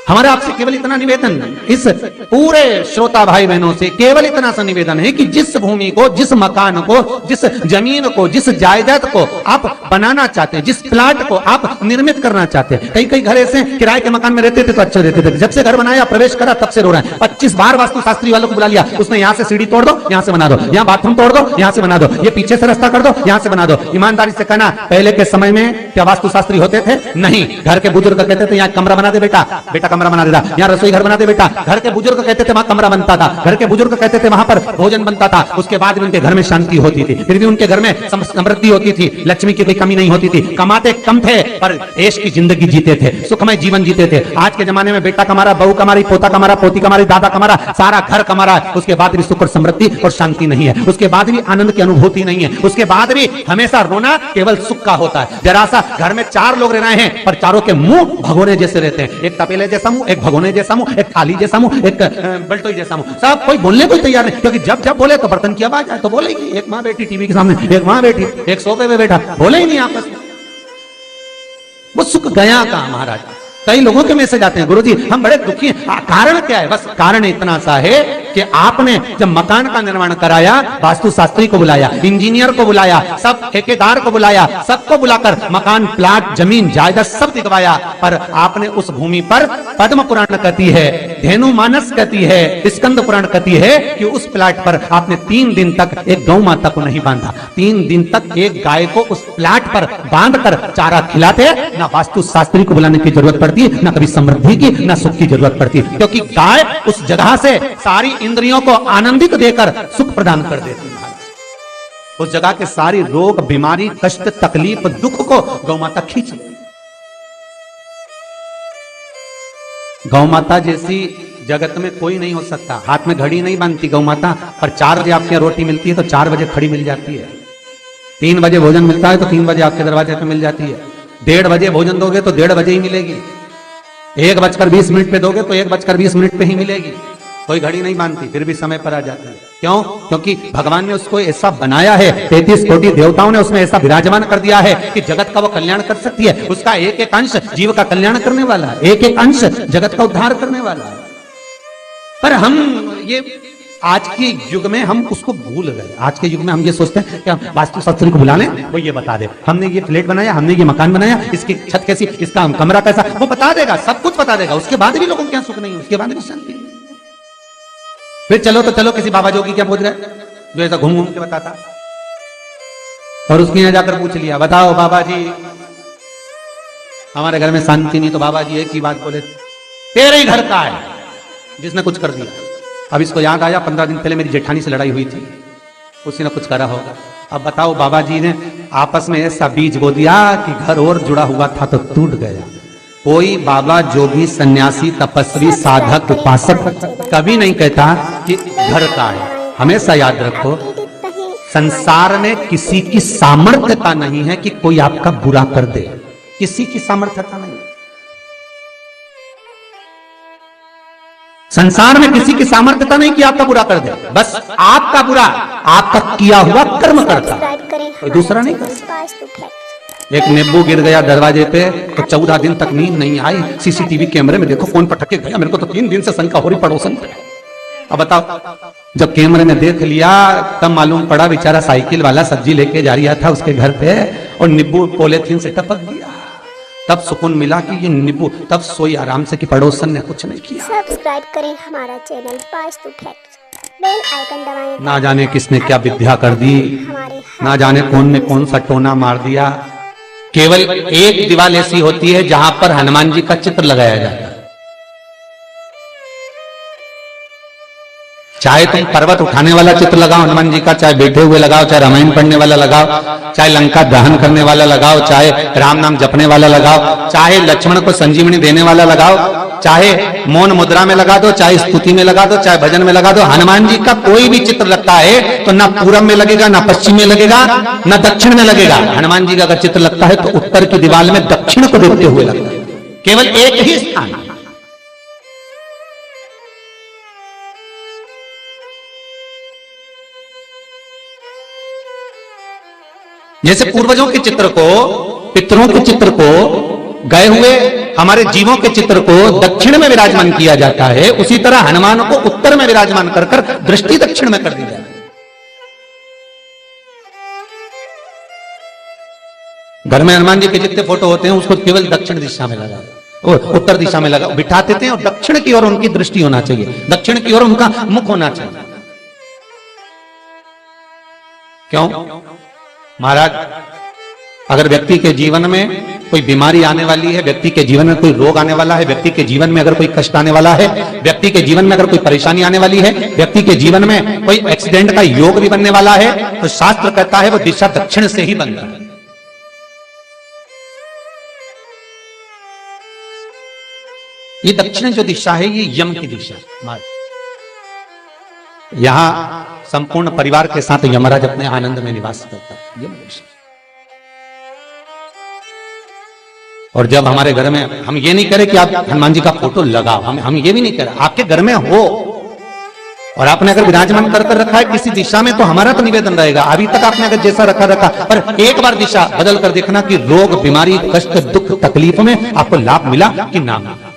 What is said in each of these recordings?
हमारा आपसे केवल इतना निवेदन, इस पूरे श्रोता भाई बहनों से केवल इतना सा निवेदन है कि जिस भूमि को, जिस मकान को, जिस जमीन को, जिस जायदाद को आप बनाना चाहते हैं, जिस प्लाट को आप निर्मित करना चाहते हैं, कई कई घर ऐसे किराए के मकान में रहते थे तो अच्छे रहते थे, जब से घर बनाया प्रवेश करा तब से रो रहे हैं। 25 बार वास्तुशास्त्री वालों को बुला लिया, उसने यहाँ से सीढ़ी तोड़ दो, यहाँ से बना दो, यहाँ बाथरूम तोड़ दो, यहाँ से बना दो, ये पीछे से रास्ता कर दो, यहाँ से बना दो। ईमानदारी से कहना, पहले के समय में क्या वास्तुशास्त्री होते थे? नहीं। घर के बुजुर्ग कहते थे यहाँ कमरा बना दे बेटा, बेटा कमरा बना देता, यहाँ रसोई घर बना दे बेटा। घर के बुजुर्ग कहते थे वहां कमरा बनता था, घर के बुजुर्ग कहते थे वहां पर भोजन बनता था, उसके बाद भी उनके घर में शांति होती थी, फिर भी उनके घर में समृद्धि होती थी, लक्ष्मी की कोई कमी नहीं होती थी, कमाते कम थे पर देश की जिंदगी जीते थे, सुखमय जीवन जीते थे। आज के जमाने में बेटा कमा रहा, बहू कमा रही, पोता कमा रहा, पोती कमा रही, दादा कमा रहा, सारा घर कमा रहा है, उसके बाद भी सुख और समृद्धि और शांति नहीं है, उसके बाद भी आनंद की अनुभूति नहीं है, उसके बाद भी हमेशा रोना केवल सुख का होता है। जरा सा घर में 4 लोग रह रहे हैं पर चारों के मुंह भगोने जैसे रहते हैं, एक तपेले जैसा मुंह, एक भगोने जैसा मुंह, एक थाली जैसा मुंह, एक बल्टोई जैसा मुंह, सब कोई बोलने को तैयार नहीं, क्योंकि जब जब बोले तो बर्तन की आवाज आए तो बोलेगी। एक माँ बैठी टीवी के सामने, एक माँ बैठी, एक सोफे पे बैठा, बोले ही नहीं आपस में। वो सुख गया कहां महाराज? कई लोगों के मैसेज आते हैं, गुरुजी हम बड़े दुखी हैं। कारण क्या है? बस कारण इतना सा है कि आपने जब मकान का निर्माण कराया, वास्तुशास्त्री को बुलाया, इंजीनियर को बुलाया, सब ठेकेदार को बुलाया, सबको बुलाकर मकान, प्लाट, जमीन, जायदाद सब दिखवाया, पर आपने उस भूमि पर पद्म पुराण कहती है, धेनु मानस कहती है, स्कंद पुराण कहती है कि उस प्लाट पर आपने 3 दिन तक एक गौ माता को नहीं बांधा, 3 दिन तक एक गाय को उस प्लाट पर बांधकर चारा खिलाते। ना वास्तुशास्त्री को बुलाने की जरूरत पड़ती, ना कभी समृद्धि की, ना सुख की जरूरत पड़ती, क्योंकि गाय उस जगह से सारी इंद्रियों को आनंदित देकर सुख प्रदान कर देती है। उस जगह के सारी रोग, बीमारी, कष्ट, तकलीफ, दुख को गौ माता खींच लेती। गौ माता जैसी जगत में कोई नहीं हो सकता। हाथ में घड़ी नहीं बांधती गौ माता, पर 4 बजे आपके रोटी मिलती है तो 4 बजे खड़ी मिल जाती है। 3 बजे भोजन मिलता है तो 3 बजे आपके दरवाजे पे मिल जाती है। 1:30 बजे भोजन दोगे तो 1:30 बजे ही मिलेगी। 1:20 पे दोगे तो 1:20 पे ही मिलेगी। कोई घड़ी नहीं बांधती, फिर भी समय पर आ जाती है। क्यों? क्योंकि भगवान ने उसको ऐसा बनाया है, 33 कोटि देवताओं ने उसमें ऐसा विराजमान कर दिया है कि जगत का वो कल्याण कर सकती है। उसका एक एक अंश जीव का कल्याण करने वाला है, एक एक अंश जगत का उद्धार करने वाला है। पर हम ये आज के युग में हम उसको भूल गए। आज के युग में हम ये सोचते हैं कि हम वास्तुशास्त्री को बुला लें, वो ये बता दे, हमने ये फ्लैट बनाया, हमने ये मकान बनाया, इसकी छत कैसी, इसका कमरा कैसा, वो बता देगा, सब कुछ बता देगा। उसके बाद भी लोगों के यहाँ सुख नहीं, उसके बाद भी शांति नहीं। फिर चलो तो चलो किसी बाबा जोगी क्या पूछ रहे, जो ऐसा घूम घूम के बताता, और उसके यहाँ जाकर पूछ लिया, बताओ बाबा जी हमारे घर में शांति नहीं, तो बाबा जी एक ही बात बोले, तेरे ही घर का है जिसने कुछ कर दिया। अब इसको याद आया 15 दिन पहले मेरी जेठानी से लड़ाई हुई थी, उसी ने कुछ करा होगा। अब बताओ बाबा जी ने आपस में ऐसा बीज बो दिया कि घर और जुड़ा हुआ था तो टूट गया। कोई बाबा जोगी सन्यासी तपस्वी साधक उपासक कभी नहीं कहता कि घर का है। हमेशा याद रखो, संसार में किसी की सामर्थ्यता नहीं है कि कोई आपका बुरा कर दे, किसी की सामर्थ्यता नहीं। संसार में किसी की सामर्थ्यता नहीं कि आपका बुरा कर दे, बस आपका बुरा आपका किया हुआ कर्म करता, कोई दूसरा नहीं करता। एक नींबू गिर गया दरवाजे पे तो 14 दिन तक नींद नहीं आई, सीसीटीवी कैमरे में देखो कौन पटक के गया, मेरे को तो 3 दिन से शंका हो रही पड़ोसन पे। अब बताओ, जब कैमरे में देख लिया तब मालूम पड़ा बेचारा साइकिल वाला सब्जी लेके जा रहा था उसके घर पे और नींबू पॉलीथीन से टपक गया। तब सुकून मिला कि ये नींबू, तब सोई आराम से कि पड़ोसन ने कुछ नहीं किया। सब्सक्राइब करें हमारा channel Vastu facts, bell icon दबाएं। ना जाने किसने क्या विद्या कर दी, ना जाने कौन ने कौन सा टोना मार दिया। केवल एक दीवार ऐसी होती है जहां पर हनुमान जी का चित्र लगाया जाता है। चाहे तुम पर्वत उठाने वाला चित्र लगाओ हनुमान जी का, चाहे बैठे हुए लगाओ, चाहे रामायण पढ़ने वाला लगाओ, चाहे लंका दहन करने वाला लगाओ, चाहे राम नाम जपने वाला लगाओ, चाहे लक्ष्मण को संजीवनी देने वाला लगाओ, चाहे मौन मुद्रा में लगा दो, चाहे स्तुति में लगा दो, चाहे भजन में लगा दो। हनुमान जी का कोई भी चित्र लगता है तो ना पूरब में लगेगा, ना पश्चिम में लगेगा, ना दक्षिण में लगेगा। हनुमान जी का अगर चित्र लगता है तो उत्तर की दीवार में दक्षिण को देखते हुए लगता है, केवल एक ही स्थान। जैसे पूर्वजों के चित्र को, पितरों के चित्र को गए हुए हमारे जीवों के चित्र को दक्षिण में विराजमान किया जाता है, उसी तरह हनुमान को उत्तर में विराजमान कर कर दृष्टि दक्षिण में कर दी जाती है। घर में हनुमान जी के जितने फोटो होते हैं उसको केवल दक्षिण दिशा में लगा, उत्तर दिशा में लगा बिठाते थे, और दक्षिण की ओर उनकी दृष्टि होना चाहिए, दक्षिण की ओर उनका मुख होना चाहिए। क्यों महाराज? अगर व्यक्ति के जीवन में कोई बीमारी आने वाली है, व्यक्ति के जीवन में कोई रोग आने वाला है, व्यक्ति के जीवन में अगर कोई कष्ट आने वाला है, व्यक्ति के जीवन में अगर कोई परेशानी आने वाली है, व्यक्ति के जीवन में कोई एक्सीडेंट का योग भी बनने वाला है, तो शास्त्र कहता है वो दिशा दक्षिण से ही बनता है। ये दक्षिण जो दिशा है ये यम की दिशा है। यहां संपूर्ण परिवार के साथ यमराज अपने आनंद में निवास करता है, यम दिशा। और जब हमारे घर में, हम ये नहीं करें कि आप हनुमान जी का फोटो लगाओ, हम ये भी नहीं करें, आपके घर में हो और आपने अगर विराजमान कर रखा है किसी दिशा में, तो हमारा तो निवेदन रहेगा, अभी तक आपने अगर जैसा रखा, पर एक बार दिशा बदल कर देखना कि रोग, बीमारी, कष्ट, दुख, तकलीफ में आपको लाभ मिला कि ना मिला।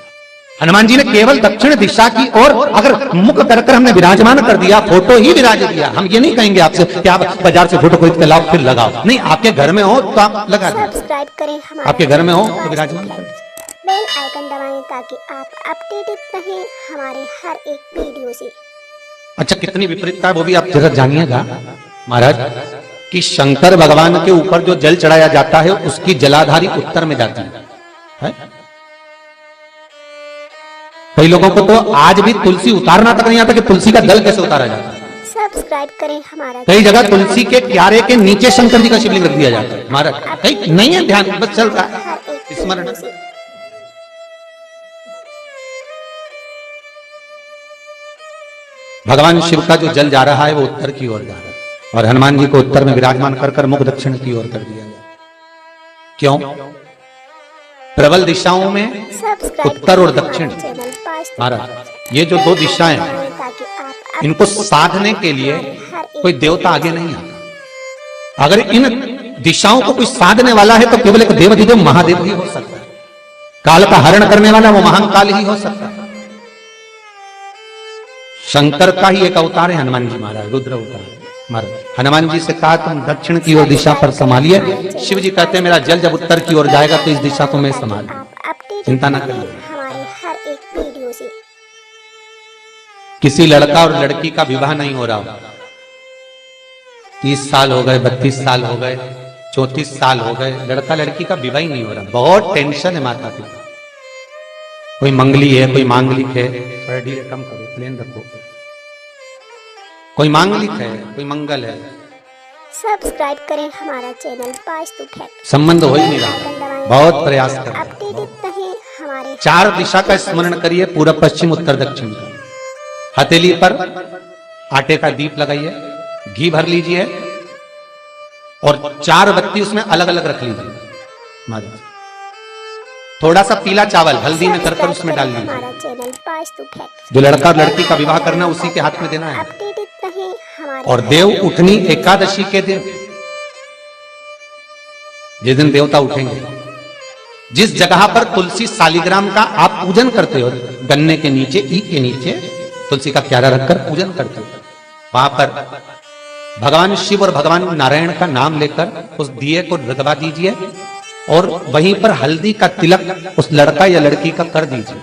हनुमान जी ने केवल दक्षिण दिशा की ओर अगर मुख कर कर हमने विराजमान कर दिया, फोटो ही विराज दिया। हम ये नहीं कहेंगे आपसे कि आप बाजार से फोटो खरीद के लाओ फिर लगाओ, नहीं, आपके घर में हो तो आप लगा दीजिए, सब्सक्राइब करें हमारे आपके घर में हो तो विराजमान करें, बेल आइकन दबाएं ताकि आप अपडेटेड रहें हमारे हर एक वीडियो से। अच्छा, कितनी विपरीतता है वो भी आप जरा जानिएगा महाराज, कि शंकर भगवान के ऊपर जो जल चढ़ाया जाता है उसकी जलाधारी उत्तर में जाती है। कई लोगों को तो आज भी तुलसी उतारना तक नहीं आता कि तुलसी का दल कैसे उतारा जाता है। सब्सक्राइब करें हमारा, कई जगह तुलसी के क्यारे के नीचे शंकर जी का शिवलिंग रख दिया जाता है महाराज, कहीं नहीं है ध्यान, बस चल रहा है हर एक स्मरण। वीडियो से। भगवान शिव का जो जल जा रहा है वो उत्तर की ओर जा रहा है, और हनुमान जी को उत्तर में विराजमान कर कर मुख दक्षिण की ओर कर दिया गया। क्यों? प्रबल दिशाओं में उत्तर और दक्षिण महाराज, ये जो दो दिशाएं हैं, इनको साधने के लिए कोई देवता आगे नहीं आता। अगर इन दिशाओं को कोई साधने वाला है तो केवल एक देवाधिदेव महादेव ही हो सकता है, काल का हरण करने वाला वो महाकाल ही हो सकता है। शंकर का ही एक अवतार है हनुमान जी महाराज, रुद्र अवतार महाराज। हनुमान जी से कहा तुम दक्षिण की ओर दिशा पर संभालिए, शिव जी कहते हैं मेरा जल जब उत्तर की ओर जाएगा तो इस दिशा को मैं संभाल, चिंता न करिए। हमारे हर एक वीडियो से। किसी लड़का और लड़की का विवाह नहीं हो रहा, 30 साल हो गए, 32 साल हो गए, 34 साल हो गए, लड़का लड़की का विवाह ही नहीं हो रहा, बहुत टेंशन है माता पिता। कोई मंगली है, कोई मांगलिक है, थोड़ा ढीले कम करो, प्लेन रखो, कोई मांगलिक है, कोई मंगल है, सब्सक्राइब करें हमारा चैनल वास्तु फैक्ट, संबंध हो ही नहीं रहा, बहुत प्रयास कर रहे हैं। अपडेटेड रहें हमारे 4 दिशा का स्मरण करिए, पूर्व पश्चिम उत्तर दक्षिण का। हथेली पर आटे का दीप लगाइए, घी भर लीजिए और 4 बत्ती उसमें अलग अलग रख लीजिए महाराज। थोड़ा सा पीला चावल हल्दी में कर उसमें डाल लीजिए। हमारा चैनल वास्तु फैक्ट, जो लड़का और लड़की का विवाह करना उसी के हाथ में देना है। अपडेटेड रहें हमारे और देव उठनी एकादशी के दिन, जिस दिन देवता उठेंगे, जिस जगह पर तुलसी सालिग्राम का आप पूजन करते हो, गन्ने के नीचे, ईख के नीचे तुलसी का क्यारा रखकर पूजन करते हो, वहां पर भगवान शिव और भगवान नारायण का नाम लेकर उस दिए को रगवा दीजिए और वहीं पर हल्दी का तिलक उस लड़का या लड़की का कर दीजिए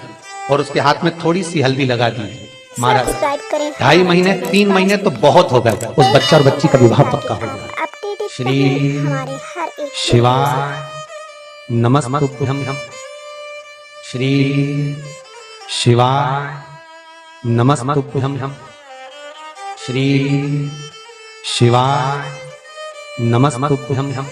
और उसके हाथ में थोड़ी सी हल्दी लगा दीजिए महाराज। सब्सक्राइब करें 2.5 महीने 3 महीने तो बहुत हो गए, उस बच्चा और बच्ची का विवाह पक्का हो गया। अपडेटेड श्री रहें हमारे हर एक शिवाय नमस्तुभ्यं, श्री शिवाय नमस्तुभ्यं, श्री शिवाय नमस्तुभ्यं।